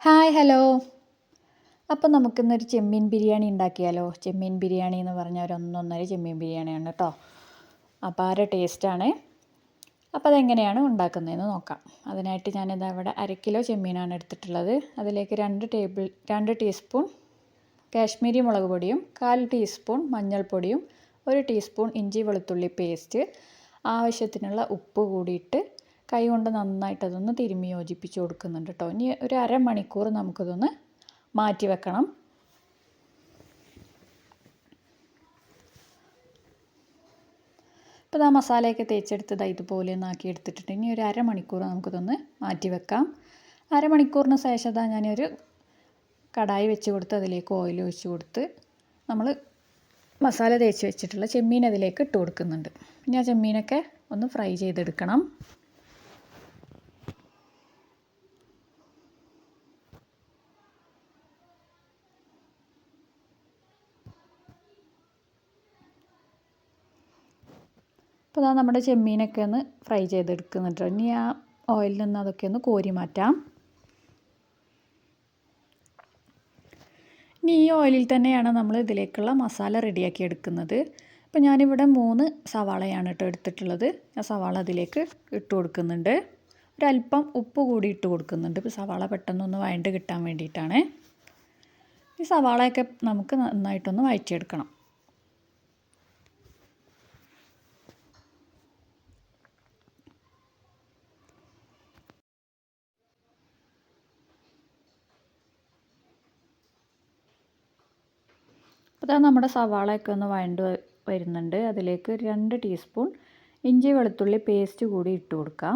Hi hello. അപ്പോൾ നമുക്കിന്നൊരു ചെമ്മീൻ ബിരിയാണി ഉണ്ടാക്കിയാലോ. ചെമ്മീൻ ബിരിയാണി എന്ന് പറഞ്ഞാൽ ഒരു ഒന്നൊന്നര ചെമ്മീൻ ബിരിയാണിയാണ് കേട്ടോ. അപാര ടേസ്റ്റാണ്. അപ്പോൾ അതെങ്ങനെയാണ് ഉണ്ടാക്കുന്നതെന്ന് നോക്കാം. അതിനായിട്ട് ഞാനിതാ ഇവിടെ 1/2 കിലോ ചെമ്മീനാണ് എടുത്തിട്ടുള്ളത്. അതിലേക്ക് 2 ടീസ്പൂൺ കാശ്മീരി മുളക് പൊടിയും 1/4 ടീസ്പൂൺ മഞ്ഞൾപ്പൊടിയും 1 ടീസ്പൂൺ ഇഞ്ചി വെളുത്തുള്ളി പേസ്റ്റ്, ആവശ്യത്തിനുള്ള ഉപ്പ് കൂടിയിട്ട് കൈ കൊണ്ട് നന്നായിട്ടതൊന്ന് തിരുമ്മി യോജിപ്പിച്ച് കൊടുക്കുന്നുണ്ട് കേട്ടോ. ഇനി ഒരു അരമണിക്കൂർ നമുക്കിതൊന്ന് മാറ്റി വെക്കണം. ഇപ്പോൾ ആ മസാലയൊക്കെ തേച്ചെടുത്തത് ഇതുപോലെ ഒന്ന് ആക്കി എടുത്തിട്ടുണ്ട്. ഇനി ഒരു അരമണിക്കൂർ നമുക്കിതൊന്ന് മാറ്റി വെക്കാം. അരമണിക്കൂറിന് ശേഷം ഞാനൊരു കടായി വെച്ച് കൊടുത്ത് അതിലേക്ക് ഓയിൽ ഒഴിച്ച് കൊടുത്ത് നമ്മൾ മസാല തേച്ച് വെച്ചിട്ടുള്ള ചെമ്മീൻ അതിലേക്ക് ഇട്ട് കൊടുക്കുന്നുണ്ട്. ഇനി ആ ചെമ്മീനൊക്കെ ഒന്ന് ഫ്രൈ ചെയ്തെടുക്കണം. അപ്പോൾ നമ്മുടെ ചെമ്മീനൊക്കെ ഒന്ന് ഫ്രൈ ചെയ്തെടുക്കുന്നുണ്ട്. ഇനി ആ ഓയിലിൽ നിന്ന് അതൊക്കെ ഒന്ന് കോരി മാറ്റാം. ഇനി ഈ ഓയിലിൽ തന്നെയാണ് നമ്മൾ ഇതിലേക്കുള്ള മസാല റെഡിയാക്കി എടുക്കുന്നത്. അപ്പോൾ ഞാനിവിടെ 3 സവാളയാണ് കേട്ടോ എടുത്തിട്ടുള്ളത്. ആ സവാള അതിലേക്ക് ഇട്ട് കൊടുക്കുന്നുണ്ട്. ഒരല്പം ഉപ്പ് കൂടി ഇട്ട് കൊടുക്കുന്നുണ്ട്. ഇപ്പോൾ സവാള പെട്ടെന്നൊന്ന് വഴണ്ട് കിട്ടാൻ വേണ്ടിയിട്ടാണ്. ഈ സവാളയൊക്കെ നമുക്ക് നന്നായിട്ടൊന്ന് വഴറ്റിയെടുക്കണം. അപ്പോൾ നമ്മുടെ സവാളയൊക്കെ ഒന്ന് വഴണ്ട് വരുന്നുണ്ട്. അതിലേക്ക് 2 ടീസ്പൂൺ ഇഞ്ചി വെളുത്തുള്ളി പേസ്റ്റ് കൂടി ഇട്ട് കൊടുക്കാം.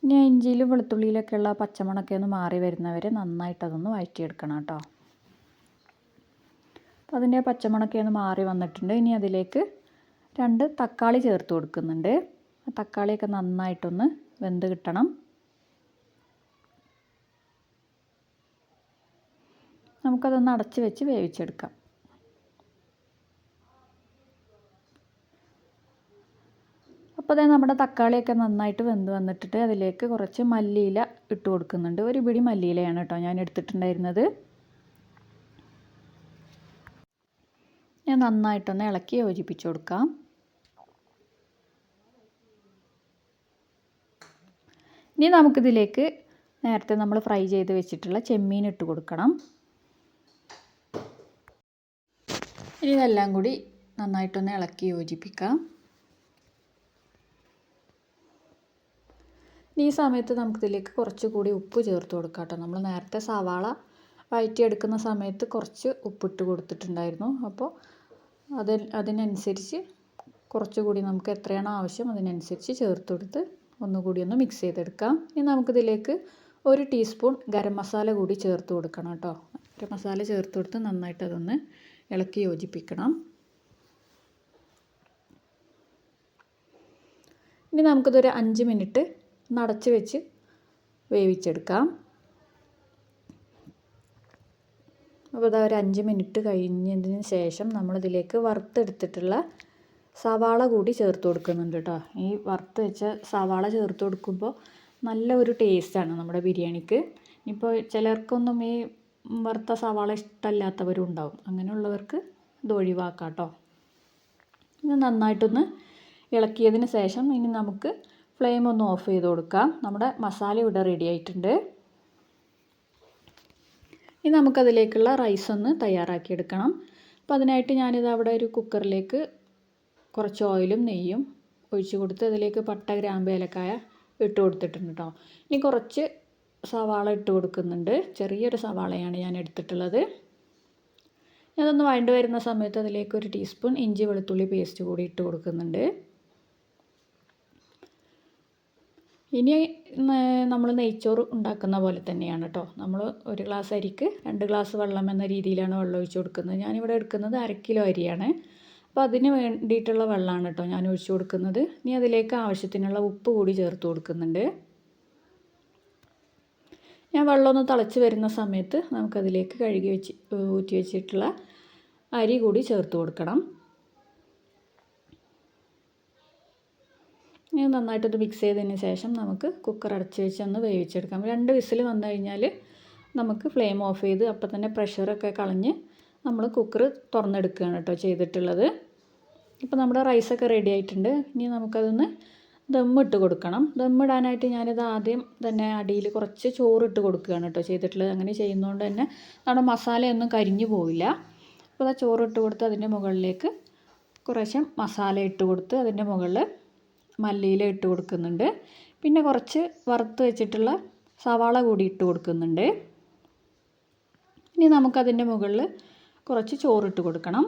ഇനി ഇഞ്ചിയിലും വെളുത്തുള്ളിയിലൊക്കെയുള്ള പച്ചമണമൊക്കെ ഒന്ന് മാറി വരുന്നവരെ നന്നായിട്ടതൊന്ന് വഴറ്റിയെടുക്കണം കേട്ടോ. അപ്പോൾ അതിൻ്റെ പച്ചമണമൊക്കെ ഒന്ന് മാറി വന്നിട്ടുണ്ട്. ഇനി അതിലേക്ക് 2 തക്കാളി ചേർത്ത് കൊടുക്കുന്നുണ്ട്. തക്കാളിയൊക്കെ നന്നായിട്ടൊന്ന് വെന്ത് കിട്ടണം. നമുക്കതൊന്ന് അടച്ച് വെച്ച് വേവിച്ചെടുക്കാം. അപ്പോൾ നമ്മുടെ തക്കാളിയൊക്കെ നന്നായിട്ട് വെന്ത് വന്നിട്ട് അതിലേക്ക് കുറച്ച് മല്ലിയില ഇട്ട് കൊടുക്കുന്നുണ്ട്. ഒരു പിടി മല്ലിയിലയാണ് കേട്ടോ ഞാൻ എടുത്തിട്ടുണ്ടായിരുന്നത്. ഞാൻ നന്നായിട്ടൊന്ന് ഇളക്കി യോജിപ്പിച്ച് കൊടുക്കാം. ഇനി നമുക്കിതിലേക്ക് നേരത്തെ നമ്മൾ ഫ്രൈ ചെയ്ത് വെച്ചിട്ടുള്ള ചെമ്മീൻ ഇട്ട് കൊടുക്കണം. ഇനി ഇതെല്ലാം കൂടി നന്നായിട്ടൊന്ന് ഇളക്കി യോജിപ്പിക്കാം. ഈ സമയത്ത് നമുക്കിതിലേക്ക് കുറച്ചുകൂടി ഉപ്പ് ചേർത്ത് കൊടുക്കാം കേട്ടോ. നമ്മൾ നേരത്തെ സവാള വഴറ്റിയെടുക്കുന്ന സമയത്ത് കുറച്ച് ഉപ്പിട്ട് കൊടുത്തിട്ടുണ്ടായിരുന്നു. അപ്പോൾ അതിനനുസരിച്ച് കുറച്ചുകൂടി നമുക്ക് എത്രയാണോ ആവശ്യം അതിനനുസരിച്ച് ചേർത്ത് കൊടുത്ത് ഒന്നുകൂടി ഒന്ന് മിക്സ് ചെയ്തെടുക്കാം. ഇനി നമുക്കിതിലേക്ക് 1 ടീസ്പൂൺ ഗരം മസാല കൂടി ചേർത്ത് കൊടുക്കണം കേട്ടോ. ഗരം മസാല ചേർത്ത് കൊടുത്ത് നന്നായിട്ട് അതൊന്ന് ഇളക്കി യോജിപ്പിക്കണം. ഇനി നമുക്കിതൊരു 5 മിനിറ്റ് അടച്ച് വെച്ച് വേവിച്ചെടുക്കാം. അപ്പോൾ ഒരു 5 മിനിറ്റ് കഴിഞ്ഞതിന് ശേഷം നമ്മളിതിലേക്ക് വറുത്തെടുത്തിട്ടുള്ള സവാള കൂടി ചേർത്ത് കൊടുക്കുന്നുണ്ട് കേട്ടോ. ഈ വറുത്ത് വെച്ച സവാള ചേർത്ത് കൊടുക്കുമ്പോൾ നല്ല ഒരു ടേസ്റ്റാണ് നമ്മുടെ ബിരിയാണിക്ക്. ഇപ്പോൾ ചിലർക്കൊന്നും ഈ വറുത്ത സവാള ഇഷ്ടമല്ലാത്തവരും ഉണ്ടാവും. അങ്ങനെയുള്ളവർക്ക് ഇത് ഒഴിവാക്കാം കേട്ടോ. ഇത് നന്നായിട്ടൊന്ന് ഇളക്കിയതിന് ശേഷം ഇനി നമുക്ക് ഫ്ലെയിം ഒന്ന് ഓഫ് ചെയ്ത് കൊടുക്കാം. നമ്മുടെ മസാല ഇവിടെ റെഡി ആയിട്ടുണ്ട്. ഇനി നമുക്കതിലേക്കുള്ള റൈസ് ഒന്ന് തയ്യാറാക്കിയെടുക്കണം. അപ്പോൾ അതിനായിട്ട് ഞാനിത് അവിടെ ഒരു കുക്കറിലേക്ക് കുറച്ച് ഓയിലും നെയ്യും ഒഴിച്ച് കൊടുത്ത് അതിലേക്ക് പട്ട, ഗ്രാമ്പ്, ഏലക്കായ ഇട്ട് കൊടുത്തിട്ടുണ്ട് കേട്ടോ. ഇനി കുറച്ച് സവാള ഇട്ട് കൊടുക്കുന്നുണ്ട്. ചെറിയൊരു സവാളയാണ് ഞാൻ എടുത്തിട്ടുള്ളത്. അതൊന്ന് വഴണ്ട് വരുന്ന സമയത്ത് അതിലേക്ക് 1 ടീസ്പൂൺ ഇഞ്ചി വെളുത്തുള്ളി പേസ്റ്റ് കൂടി ഇട്ട് കൊടുക്കുന്നുണ്ട്. ഇനി നമ്മൾ നെയ്ച്ചോറ് ഉണ്ടാക്കുന്ന പോലെ തന്നെയാണ് കേട്ടോ. നമ്മൾ 1 ഗ്ലാസ് അരിക്ക് 2 ഗ്ലാസ് വെള്ളം എന്ന രീതിയിലാണ് വെള്ളം ഒഴിച്ച് കൊടുക്കുന്നത്. ഞാനിവിടെ എടുക്കുന്നത് 1/2 കിലോ അരിയാണ്. അപ്പോൾ അതിന് വേണ്ടിയിട്ടുള്ള വെള്ളമാണ് കേട്ടോ ഞാൻ ഒഴിച്ച് കൊടുക്കുന്നത്. ഇനി അതിലേക്ക് ആവശ്യത്തിനുള്ള ഉപ്പ് കൂടി ചേർത്ത് കൊടുക്കുന്നുണ്ട്. ഞാൻ വെള്ളം ഒന്ന് തിളച്ച് വരുന്ന സമയത്ത് നമുക്കതിലേക്ക് ഊറ്റി വെച്ചിട്ടുള്ള അരി കൂടി ചേർത്ത് കൊടുക്കണം. ഇനി നന്നായിട്ടൊന്ന് മിക്സ് ചെയ്തതിന് ശേഷം നമുക്ക് കുക്കർ അടച്ച് വെച്ച് ഒന്ന് വേവിച്ചെടുക്കാം. 2 വിസിൽ വന്നു കഴിഞ്ഞാൽ നമുക്ക് ഫ്ലെയിം ഓഫ് ചെയ്ത് അപ്പം തന്നെ പ്രഷറൊക്കെ കളഞ്ഞ് നമ്മൾ കുക്കർ തുറന്നെടുക്കുകയാണ് കേട്ടോ ചെയ്തിട്ടുള്ളത്. ഇപ്പോൾ നമ്മുടെ റൈസൊക്കെ റെഡി ആയിട്ടുണ്ട്. ഇനി നമുക്കതൊന്ന് ദമ്മിട്ട് കൊടുക്കണം. ദമ്മിടാനായിട്ട് ഞാനിത് ആദ്യം തന്നെ അടിയിൽ കുറച്ച് ചോറിട്ട് കൊടുക്കുകയാണ് കേട്ടോ ചെയ്തിട്ടുള്ളത്. അങ്ങനെ ചെയ്യുന്നതുകൊണ്ട് തന്നെ നമ്മുടെ മസാലയൊന്നും കരിഞ്ഞു പോവില്ല. അപ്പോൾ ആ ചോറിട്ട് കൊടുത്ത് അതിൻ്റെ മുകളിലേക്ക് കുറേശ്ശെ മസാല ഇട്ട് കൊടുത്ത് അതിൻ്റെ മുകളിൽ മല്ലിയില ഇട്ട് കൊടുക്കുന്നുണ്ട്. പിന്നെ കുറച്ച് വറുത്ത് വെച്ചിട്ടുള്ള സവാള കൂടി ഇട്ട് കൊടുക്കുന്നുണ്ട്. ഇനി നമുക്കതിൻ്റെ മുകളിൽ കുറച്ച് ചോറിട്ട് കൊടുക്കണം.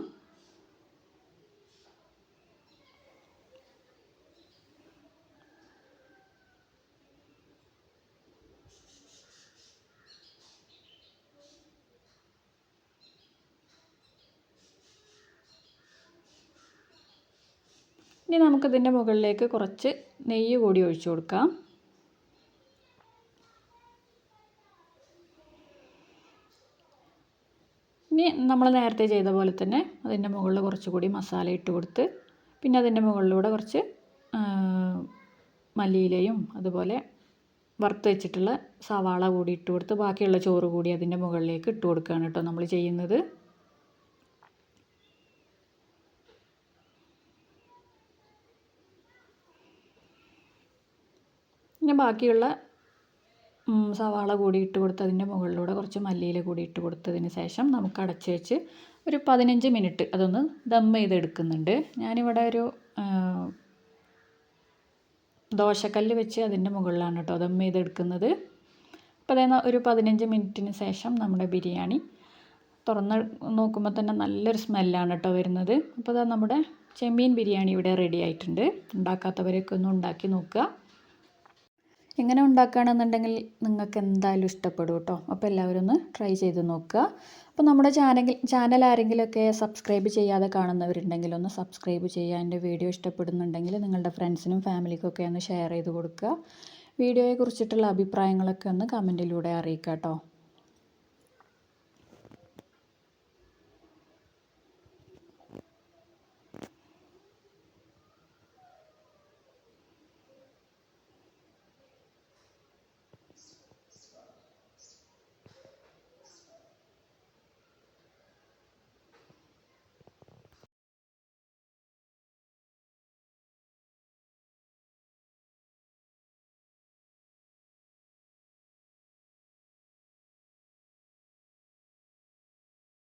ഇനി നമുക്കിതിൻ്റെ മുകളിലേക്ക് കുറച്ച് നെയ്യ് കൂടി ഒഴിച്ചു കൊടുക്കാം. ഇനി നമ്മൾ നേരത്തെ ചെയ്ത പോലെ തന്നെ അതിൻ്റെ മുകളിൽ കുറച്ചുകൂടി മസാല ഇട്ട് കൊടുത്ത് പിന്നെ അതിൻ്റെ മുകളിലൂടെ കുറച്ച് മല്ലിയിലയും അതുപോലെ വറുത്ത് വെച്ചിട്ടുള്ള സവാള കൂടി ഇട്ട് കൊടുത്ത് ബാക്കിയുള്ള ചോറ് കൂടി അതിൻ്റെ മുകളിലേക്ക് ഇട്ട് കൊടുക്കുകയാണ് കേട്ടോ നമ്മൾ ചെയ്യുന്നത്. പിന്നെ ബാക്കിയുള്ള സവാള കൂടി ഇട്ട് കൊടുത്ത് അതിൻ്റെ മുകളിലൂടെ കുറച്ച് മല്ലിയില കൂടി ഇട്ട് കൊടുത്തതിന് ശേഷം നമുക്ക് അടച്ച് വെച്ച് ഒരു 15 മിനിറ്റ് അതൊന്ന് ദം ചെയ്തെടുക്കുന്നുണ്ട്. ഞാനിവിടെ ഒരു ദോശക്കല്ല് വെച്ച് അതിൻ്റെ മുകളിലാണ് കേട്ടോ ദം ചെയ്തെടുക്കുന്നത്. അപ്പോൾ അതേ ഒരു 15 മിനിറ്റിന് ശേഷം നമ്മുടെ ബിരിയാണി തുറന്ന് നോക്കുമ്പോൾ തന്നെ നല്ലൊരു സ്മെല്ലാണ് കേട്ടോ വരുന്നത്. അപ്പോൾ അതാ നമ്മുടെ ചെമ്മീൻ ബിരിയാണി ഇവിടെ റെഡി ആയിട്ടുണ്ട്. ഉണ്ടാക്കാത്തവരൊക്കെ ഒന്ന് ഉണ്ടാക്കി നോക്കുക. എങ്ങനെ ഉണ്ടാക്കുകയാണെന്നുണ്ടെങ്കിൽ നിങ്ങൾക്ക് എന്തായാലും ഇഷ്ടപ്പെടും കേട്ടോ. അപ്പോൾ എല്ലാവരും ഒന്ന് ട്രൈ ചെയ്ത് നോക്കുക. അപ്പോൾ നമ്മുടെ ചാനൽ ആരെങ്കിലുമൊക്കെ സബ്സ്ക്രൈബ് ചെയ്യാതെ കാണുന്നവരുണ്ടെങ്കിൽ ഒന്ന് സബ്സ്ക്രൈബ് ചെയ്യുക. എൻ്റെ വീഡിയോ ഇഷ്ടപ്പെടുന്നുണ്ടെങ്കിൽ നിങ്ങളുടെ ഫ്രണ്ട്സിനും ഫാമിലിക്കൊക്കെ ഒന്ന് ഷെയർ ചെയ്ത് കൊടുക്കുക. വീഡിയോയെക്കുറിച്ചിട്ടുള്ള അഭിപ്രായങ്ങളൊക്കെ ഒന്ന് കമൻറ്റിലൂടെ അറിയിക്കുക കേട്ടോ.